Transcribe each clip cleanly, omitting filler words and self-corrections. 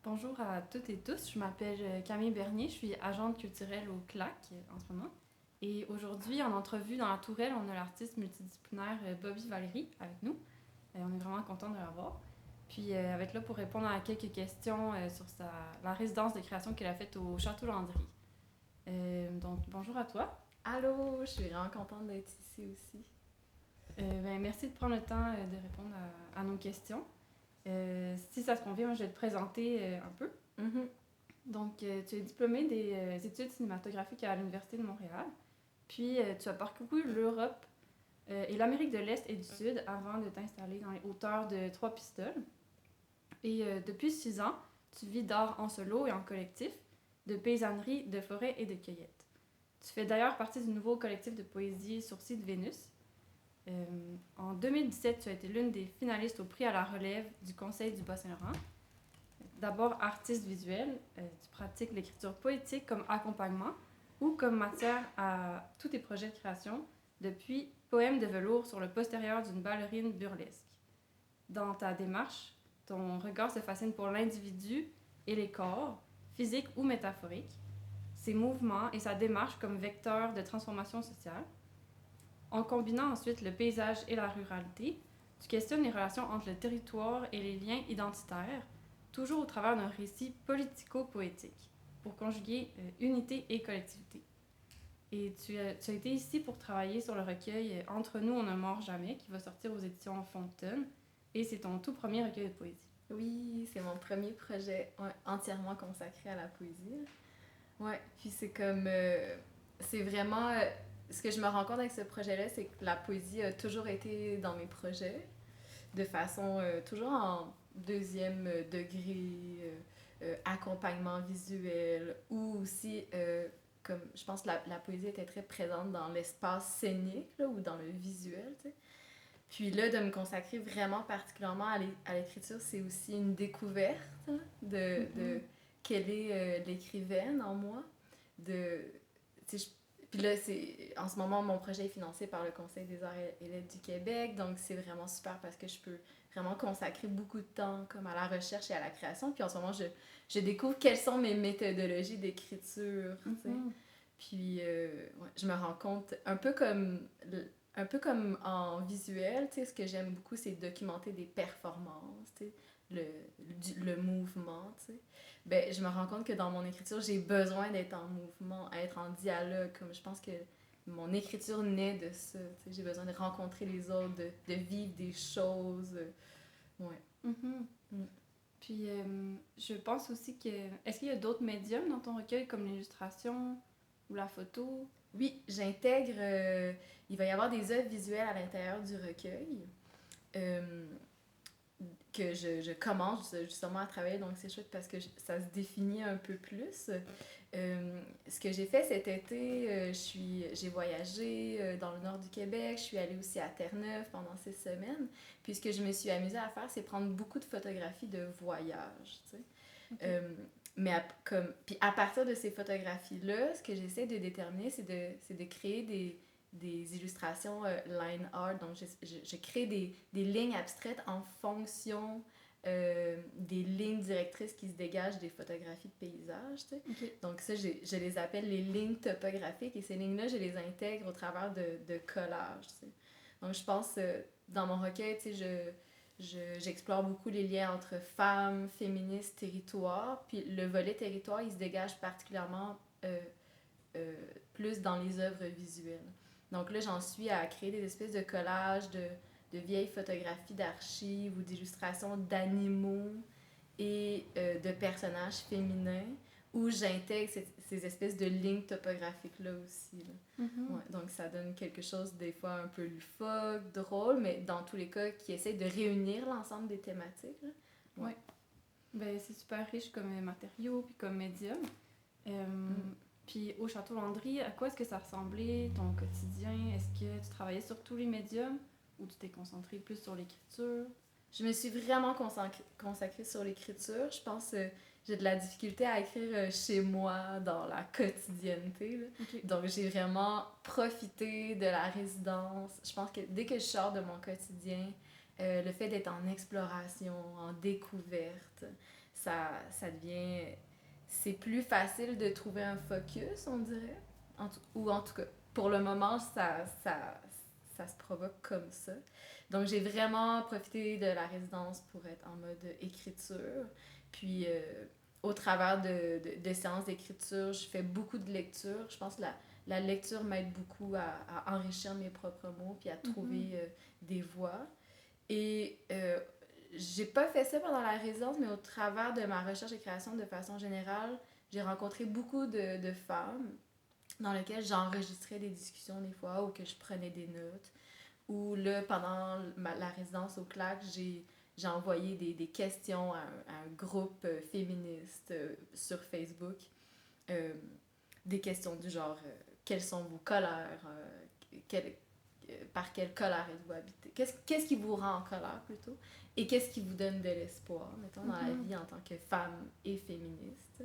Bonjour à toutes et tous, je m'appelle Camille Bernier, je suis agente culturelle au CLAC en ce moment. Et aujourd'hui, en entrevue dans la Tourelle, on a l'artiste multidisciplinaire Bobby Valérie avec nous. On est vraiment content de l'avoir. Puis elle va être là pour répondre à quelques questions sur la résidence de création qu'elle a faite au Château Landry. Donc, bonjour à toi. Allô, je suis vraiment contente d'être ici aussi. Merci de prendre le temps de répondre à nos questions. Si ça se convient, moi, je vais te présenter un peu. Mhm. Donc, tu es diplômée des études cinématographiques à l'Université de Montréal. Puis, tu as parcouru l'Europe et l'Amérique de l'Est et du Sud avant de t'installer dans les hauteurs de Trois-Pistoles. Et depuis 6 ans, tu vis d'art en solo et en collectif, de paysannerie, de forêt et de cueillette. Tu fais d'ailleurs partie du nouveau collectif de poésie Sourcils de Vénus. En 2017, tu as été l'une des finalistes au prix à la relève du Conseil du Bas-Saint-Laurent. D'abord artiste visuel, tu pratiques l'écriture poétique comme accompagnement ou comme matière à tous tes projets de création, depuis Poème de velours sur le postérieur d'une ballerine burlesque. Dans ta démarche, ton regard se fascine pour l'individu et les corps, physiques ou métaphoriques, ses mouvements et sa démarche comme vecteur de transformation sociale. En combinant ensuite le paysage et la ruralité, tu questionnes les relations entre le territoire et les liens identitaires, toujours au travers d'un récit politico-poétique, pour conjuguer unité et collectivité. Et tu as été ici pour travailler sur le recueil Entre nous, on ne mord jamais, qui va sortir aux éditions Fontaine, et c'est ton tout premier recueil de poésie. Oui, c'est mon premier projet entièrement consacré à la poésie. Ouais, puis c'est comme. C'est vraiment. Ce que je me rends compte avec ce projet-là, c'est que la poésie a toujours été dans mes projets, de façon toujours en deuxième degré, accompagnement visuel, ou aussi, comme je pense que la poésie était très présente dans l'espace scénique là, ou dans le visuel, tu sais. Puis là, de me consacrer vraiment particulièrement à l'écriture, c'est aussi une découverte hein, de Mm-hmm. quelle est l'écrivaine en moi. De, puis là, en ce moment, mon projet est financé par le Conseil des arts et lettres du Québec, donc c'est vraiment super parce que je peux vraiment consacrer beaucoup de temps comme à la recherche et à la création. Puis en ce moment, je découvre quelles sont mes méthodologies d'écriture, tu sais. Mm-hmm. Puis ouais, je me rends compte, un peu comme en visuel, tu sais, ce que j'aime beaucoup, c'est documenter des performances, tu sais, le mouvement, tu sais. Ben, je me rends compte que dans mon écriture, j'ai besoin d'être en mouvement, être en dialogue, comme je pense que mon écriture naît de ça, tu sais. J'ai besoin de rencontrer les autres, de vivre des choses, ouais. Mm-hmm. Mm. Puis, je pense aussi que... Est-ce qu'il y a d'autres médiums dans ton recueil, comme l'illustration ou la photo? Oui, j'intègre, il va y avoir des œuvres visuelles à l'intérieur du recueil. Euh, que je commence justement à travailler, donc c'est chouette parce que ça se définit un peu plus. Ce que j'ai fait cet été, j'ai voyagé dans le nord du Québec, je suis allée aussi à Terre-Neuve pendant 6 semaines. Puis ce que je me suis amusée à faire, c'est prendre beaucoup de photographies de voyage, tu sais. Ok. Euh, puis à partir de ces photographies-là, ce que j'essaie de déterminer, c'est de créer des illustrations line art. Donc, je crée des lignes abstraites en fonction des lignes directrices qui se dégagent des photographies de paysages. Tu sais. Ok. Donc, ça, je les appelle les lignes topographiques et ces lignes-là, je les intègre au travers de collages. Tu sais. Donc, je pense, dans mon recueil, tu sais, j'explore beaucoup les liens entre femmes, féministes, territoire. Puis le volet territoire, il se dégage particulièrement euh, euh, plus dans les œuvres visuelles. Donc là, j'en suis à créer des espèces de collages de vieilles photographies d'archives ou d'illustrations d'animaux et de personnages féminins où j'intègre ces espèces de lignes topographiques-là aussi. Là. Mhm. Ouais, donc ça donne quelque chose des fois un peu loufoque, drôle, mais dans tous les cas qui essaie de réunir l'ensemble des thématiques. Là. Ouais. Ouais. Ben, c'est super riche comme matériau puis comme médium. Mm. Puis au Château Landry, à quoi est-ce que ça ressemblait ton quotidien? Est-ce que tu travaillais sur tous les médiums ou tu t'es concentré plus sur l'écriture? Je me suis vraiment consacrée sur l'écriture. Je pense que j'ai de la difficulté à écrire chez moi dans la quotidienneté. Là. Ok. Donc j'ai vraiment profité de la résidence. Je pense que dès que je sors de mon quotidien, le fait d'être en exploration, en découverte, ça devient... C'est plus facile de trouver un focus, on dirait. Ou en tout cas, pour le moment, ça se provoque comme ça. Donc, j'ai vraiment profité de la résidence pour être en mode écriture. Puis, au travers de séances d'écriture, je fais beaucoup de lecture. Je pense que la lecture m'aide beaucoup à enrichir mes propres mots puis à trouver des voix. Et j'ai pas fait ça pendant la résidence, mais au travers de ma recherche et création de façon générale, j'ai rencontré beaucoup de femmes dans lesquelles j'enregistrais des discussions des fois ou que je prenais des notes. Ou là, pendant la résidence au CLAC, j'ai envoyé des questions à un groupe féministe sur Facebook. Euh, des questions du genre quelles sont vos colères par quelle colère êtes-vous habité qu'est-ce qui vous rend en colère plutôt et qu'est-ce qui vous donne de l'espoir mettons dans la vie en tant que femme et féministe.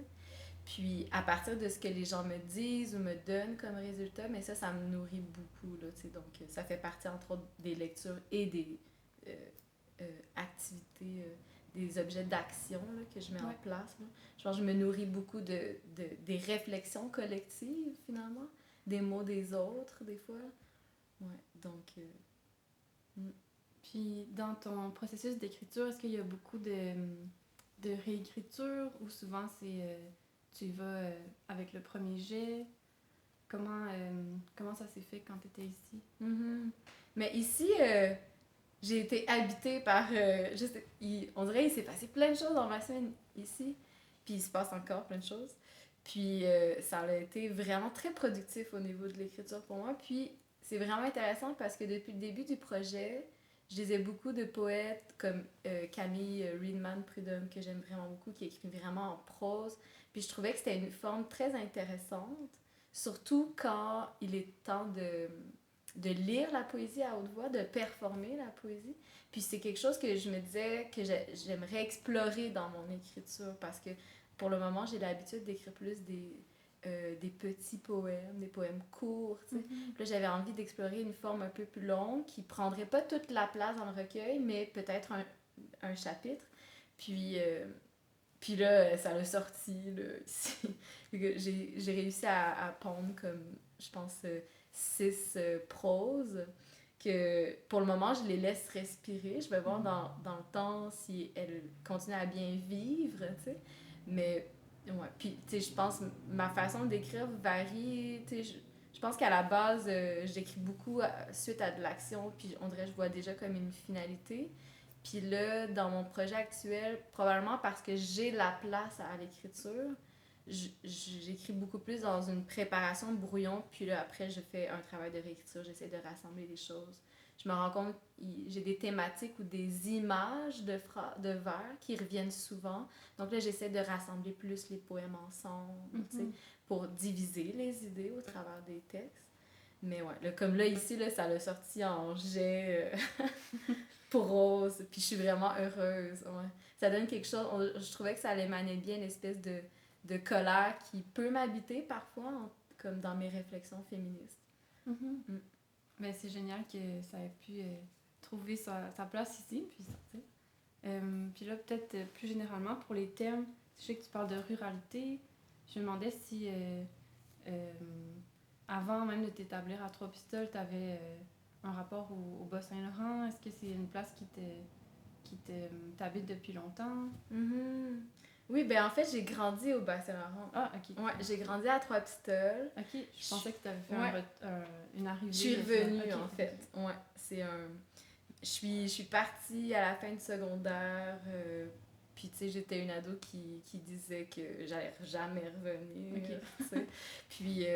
Puis à partir de ce que les gens me disent ou me donnent comme résultat, mais ça me nourrit beaucoup là, donc ça fait partie entre autres des lectures et des activités, des objets d'action là, que je mets en place là. Je pense que je me nourris beaucoup des réflexions collectives finalement, des mots des autres des fois. Ouais, donc... Puis dans ton processus d'écriture, est-ce qu'il y a beaucoup de réécriture ou souvent c'est tu y vas avec le premier jet? Comment ça s'est fait quand tu étais ici? Mais ici, j'ai été habitée par... on dirait qu'il s'est passé plein de choses dans ma semaine ici, puis il se passe encore plein de choses. Puis ça a été vraiment très productif au niveau de l'écriture pour moi. Puis c'est vraiment intéressant parce que depuis le début du projet, je lisais beaucoup de poètes comme Camille Reedman Prudhomme, que j'aime vraiment beaucoup, qui écrit vraiment en prose. Puis je trouvais que c'était une forme très intéressante, surtout quand il est temps de lire la poésie à haute voix, de performer la poésie. Puis c'est quelque chose que je me disais que j'aimerais explorer dans mon écriture parce que pour le moment, j'ai l'habitude d'écrire plus des petits poèmes, des poèmes courts. Puis là, j'avais envie d'explorer une forme un peu plus longue qui prendrait pas toute la place dans le recueil, mais peut-être un chapitre. Puis là, ça l'a sorti, là, ici. J'ai réussi à pondre comme, je pense, 6 proses que pour le moment, je les laisse respirer. Je vais voir dans le temps si elles continuent à bien vivre, tu sais. Mais, ouais. Puis, tu sais, je pense ma façon d'écrire varie, tu sais. Je pense qu'à la base, j'écris beaucoup suite à de l'action, puis on dirait que je vois déjà comme une finalité. Puis là, dans mon projet actuel, probablement parce que j'ai la place à l'écriture, j'écris beaucoup plus dans une préparation brouillon, puis là, après, je fais un travail de réécriture, j'essaie de rassembler les choses. Je me rends compte, j'ai des thématiques ou des images de vers qui reviennent souvent. Donc là, j'essaie de rassembler plus les poèmes ensemble, tu sais, pour diviser les idées au travers des textes. Mais ouais, là, comme là, ici, là, ça l'a sorti en jet prose, puis je suis vraiment heureuse. Ouais. Ça donne quelque chose, je trouvais que ça allait émaner bien l'espèce de colère qui peut m'habiter parfois, comme dans mes réflexions féministes. Ben, c'est génial que ça ait pu trouver sa place ici, puis sortir. Puis là, peut-être plus généralement, pour les termes, je sais que tu parles de ruralité. Je me demandais si, avant même de t'établir à Trois-Pistoles, tu avais un rapport au Bas-Saint-Laurent. Est-ce que c'est une place qui t'habite depuis longtemps? Oui, ben en fait, j'ai grandi au Bas-Saint-Laurent. Ah, ok. Ouais, j'ai grandi à Trois-Pistoles. Ok, je pensais que tu avais fait une arrivée. Je suis revenue, en fait. Ouais, c'est un... Je suis partie à la fin du secondaire, puis tu sais, j'étais une ado qui disait que j'allais jamais revenir, tu sais. Puis,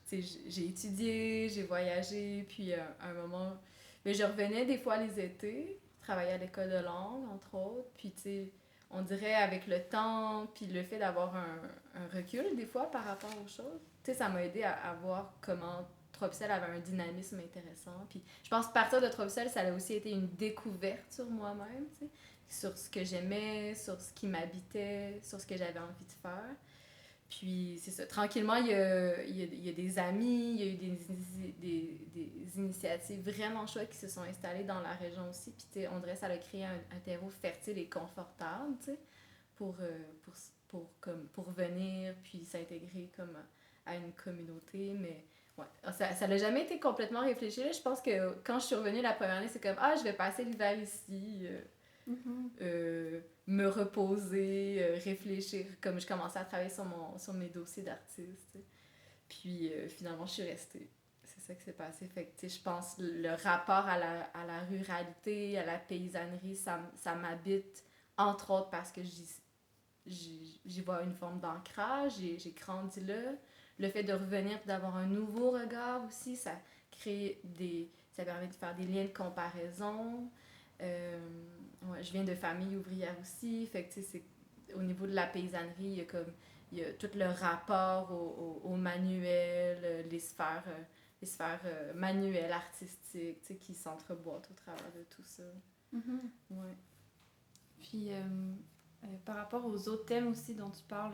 tu sais, j'ai étudié, j'ai voyagé, puis à un moment... Mais je revenais des fois les étés, travailler à l'école de langue, entre autres, puis tu sais, on dirait avec le temps, puis le fait d'avoir un recul des fois par rapport aux choses, tu sais, ça m'a aidé à voir comment Trois-Pistoles avait un dynamisme intéressant. Puis je pense que partir de Trois-Pistoles, ça a aussi été une découverte sur moi-même, tu sais, sur ce que j'aimais, sur ce qui m'habitait, sur ce que j'avais envie de faire. Puis c'est ça, tranquillement, il y a des amis, il y a eu des initiatives vraiment chouettes qui se sont installées dans la région aussi. Puis on dirait que ça a créé un terreau fertile et confortable, tu sais, pour, pour venir, puis s'intégrer comme à une communauté. Mais ouais, ça n'a jamais été complètement réfléchi. Là. Je pense que quand je suis revenue la première année, c'est comme, ah, je vais passer l'hiver ici. Me reposer, réfléchir, comme je commençais à travailler sur mes dossiers d'artiste. Puis finalement, je suis restée. C'est ça qui s'est passé. Fait que, je pense le rapport à la ruralité, à la paysannerie, ça m'habite, entre autres parce que j'y vois une forme d'ancrage, j'ai grandi là. Le fait de revenir et d'avoir un nouveau regard aussi, ça permet de faire des liens de comparaison. Ouais, je viens de famille ouvrière aussi, fait que c'est au niveau de la paysannerie, il y a tout le rapport au manuel, les sphères manuelles, artistiques, qui s'entreboîtent au travers de tout ça. Ouais. Puis, par rapport aux autres thèmes aussi dont tu parles,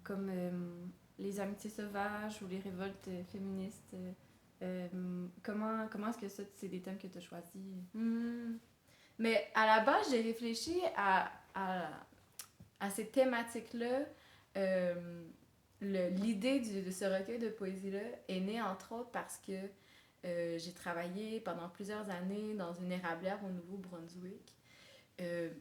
comme les amitiés sauvages ou les révoltes féministes, comment est-ce que ça, c'est des thèmes que tu as choisis? Mais à la base, j'ai réfléchi à ces thématiques-là. L'idée de ce recueil de poésie-là est née entre autres parce que j'ai travaillé pendant plusieurs années dans une érablière au Nouveau-Brunswick.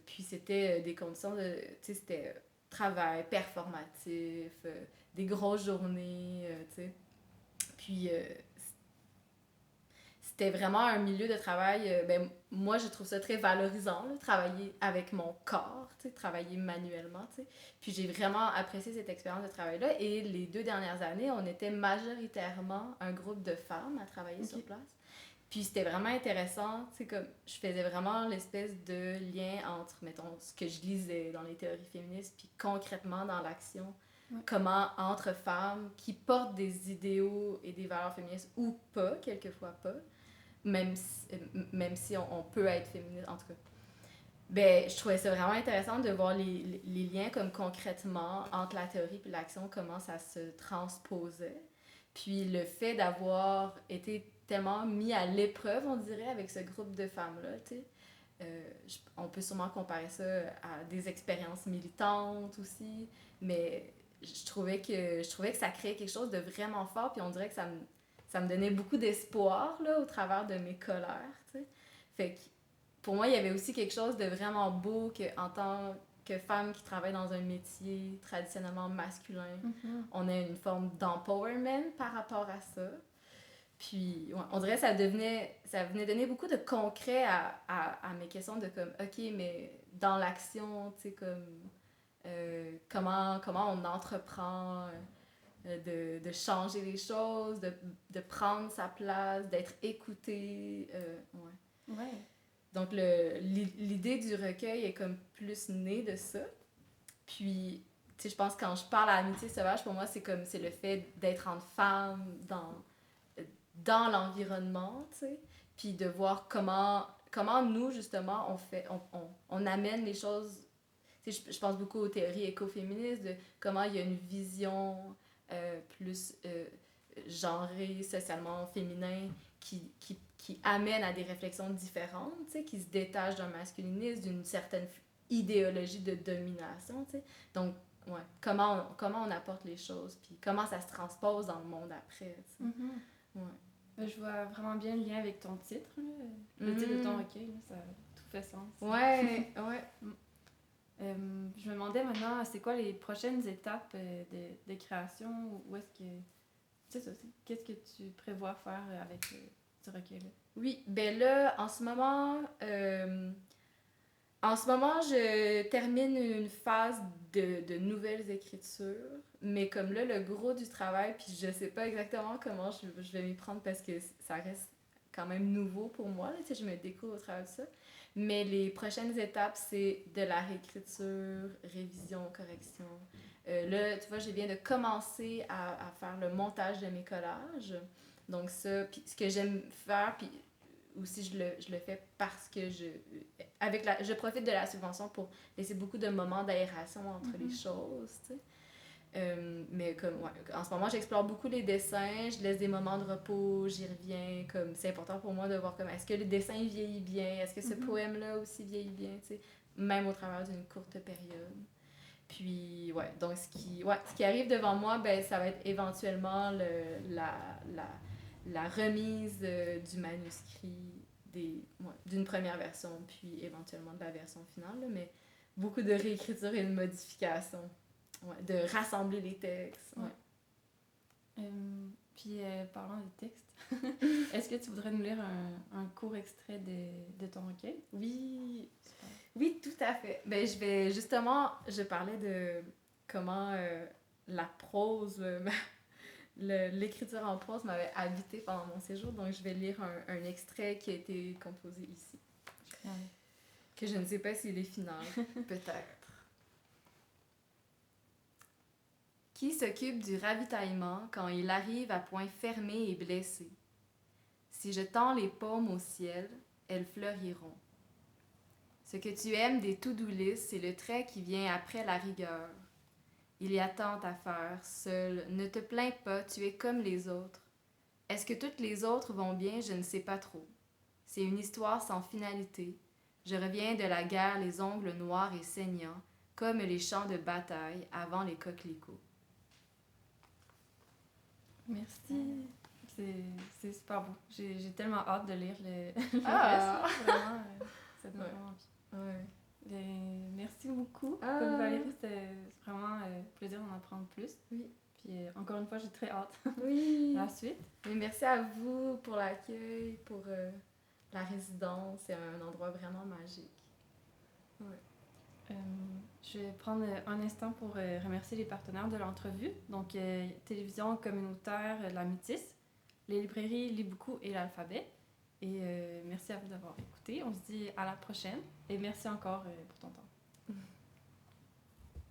Puis c'était des conditions de... Tu sais, c'était travail performatif, des grosses journées, tu sais. Puis c'était vraiment un milieu de travail, ben, moi je trouve ça très valorisant, là, travailler avec mon corps, travailler manuellement. T'sais. Puis j'ai vraiment apprécié cette expérience de travail-là. Et les 2 dernières années, on était majoritairement un groupe de femmes à travailler sur place. Puis c'était vraiment intéressant, comme je faisais vraiment l'espèce de lien entre, mettons, ce que je lisais dans les théories féministes, puis concrètement dans l'action. Ouais. Comment entre femmes qui portent des idéaux et des valeurs féministes ou pas, quelquefois pas, même si on peut être féministe, en tout cas. Ben, je trouvais ça vraiment intéressant de voir les liens comme concrètement entre la théorie et l'action, comment ça se transposait. Puis le fait d'avoir été tellement mis à l'épreuve, on dirait, avec ce groupe de femmes-là, tu sais. On peut sûrement comparer ça à des expériences militantes aussi, mais je trouvais que ça créait quelque chose de vraiment fort, puis on dirait que ça me donnait beaucoup d'espoir là, au travers de mes colères, tu sais. Fait que pour moi, il y avait aussi quelque chose de vraiment beau qu'en tant que femme qui travaille dans un métier traditionnellement masculin, on a une forme d'empowerment par rapport à ça. Puis, ouais, on dirait que ça venait donner beaucoup de concret à mes questions de comme, OK, mais dans l'action, tu sais, comme, comment on entreprend de changer les choses, de prendre sa place, d'être écouté. Ouais. Donc, l'idée du recueil est comme plus née de ça. Puis, tu sais, je pense que quand je parle à Amitié sauvage, pour moi, c'est le fait d'être entre femmes dans l'environnement, tu sais, puis de voir comment nous, justement, on amène les choses. Tu sais, je pense beaucoup aux théories écoféministes, de comment il y a une vision plus genrée, socialement féminin, qui amène à des réflexions différentes, tu sais, qui se détachent d'un masculinisme, d'une certaine idéologie de domination, tu sais. Donc, ouais, comment on apporte les choses, puis comment ça se transpose dans le monde après, tu sais. Ouais. Je vois vraiment bien le lien avec ton titre, là. Le titre de ton recueil, là, ça a tout fait sens. Ouais. Je me demandais maintenant, c'est quoi les prochaines étapes de création? Où est-ce que... C'est ça, qu'est-ce que tu prévois faire avec ce recueil-là? Oui, ben là, en ce moment, je termine une phase de nouvelles écritures, mais comme là, le gros du travail, puis je sais pas exactement comment je vais m'y prendre parce que ça reste quand même nouveau pour moi, là, tu sais, je me découvre au travers de ça. Mais les prochaines étapes, c'est de la réécriture, révision, correction. Là, tu vois, je viens de commencer à faire le montage de mes collages. Donc ça, puis ce que j'aime faire, puis aussi je le fais parce que je profite de la subvention pour laisser beaucoup de moments d'aération entre les choses, tu sais. Mais comme, ouais, en ce moment, j'explore beaucoup les dessins, je laisse des moments de repos, j'y reviens, comme, c'est important pour moi de voir comme, est-ce que le dessin vieillit bien, est-ce que ce poème-là aussi vieillit bien, tu sais, même au travers d'une courte période. Puis, ouais, donc ce qui arrive devant moi, ben, ça va être éventuellement la remise du manuscrit d'une première version, puis éventuellement de la version finale, là, mais beaucoup de réécriture et de modification. Ouais, de rassembler les textes. Ouais. Puis, parlant des textes, est-ce que tu voudrais nous lire un court extrait de ton recueil? Oui. Super. Oui, tout à fait. Ben, je parlais de comment la prose, l'écriture en prose m'avait habité pendant mon séjour, donc je vais lire un extrait qui a été composé ici. Ouais. Que je ne sais pas s'il est final, peut-être. Qui s'occupe du ravitaillement quand il arrive à point fermé et blessé? Si je tends les paumes au ciel, elles fleuriront. Ce que tu aimes des to-do list, c'est le trait qui vient après la rigueur. Il y a tant à faire, seul. Ne te plains pas, tu es comme les autres. Est-ce que toutes les autres vont bien? Je ne sais pas trop. C'est une histoire sans finalité. Je reviens de la guerre, les ongles noirs et saignants, comme les champs de bataille avant les coquelicots. Merci. C'est super beau. J'ai tellement hâte de lire le reste. Vraiment, ça donne vraiment envie. Ouais. Merci beaucoup. Comme Valérie, c'était vraiment un plaisir d'en apprendre plus. Oui. Puis encore une fois, j'ai très hâte à la suite. Et merci à vous pour l'accueil, pour la résidence. C'est un endroit vraiment magique. Ouais. Je vais prendre un instant pour remercier les partenaires de l'entrevue. Donc, Télévision communautaire La Métisse, les librairies Libuku et l'Alphabet. Et merci à vous d'avoir écouté. On se dit à la prochaine. Et merci encore pour ton temps.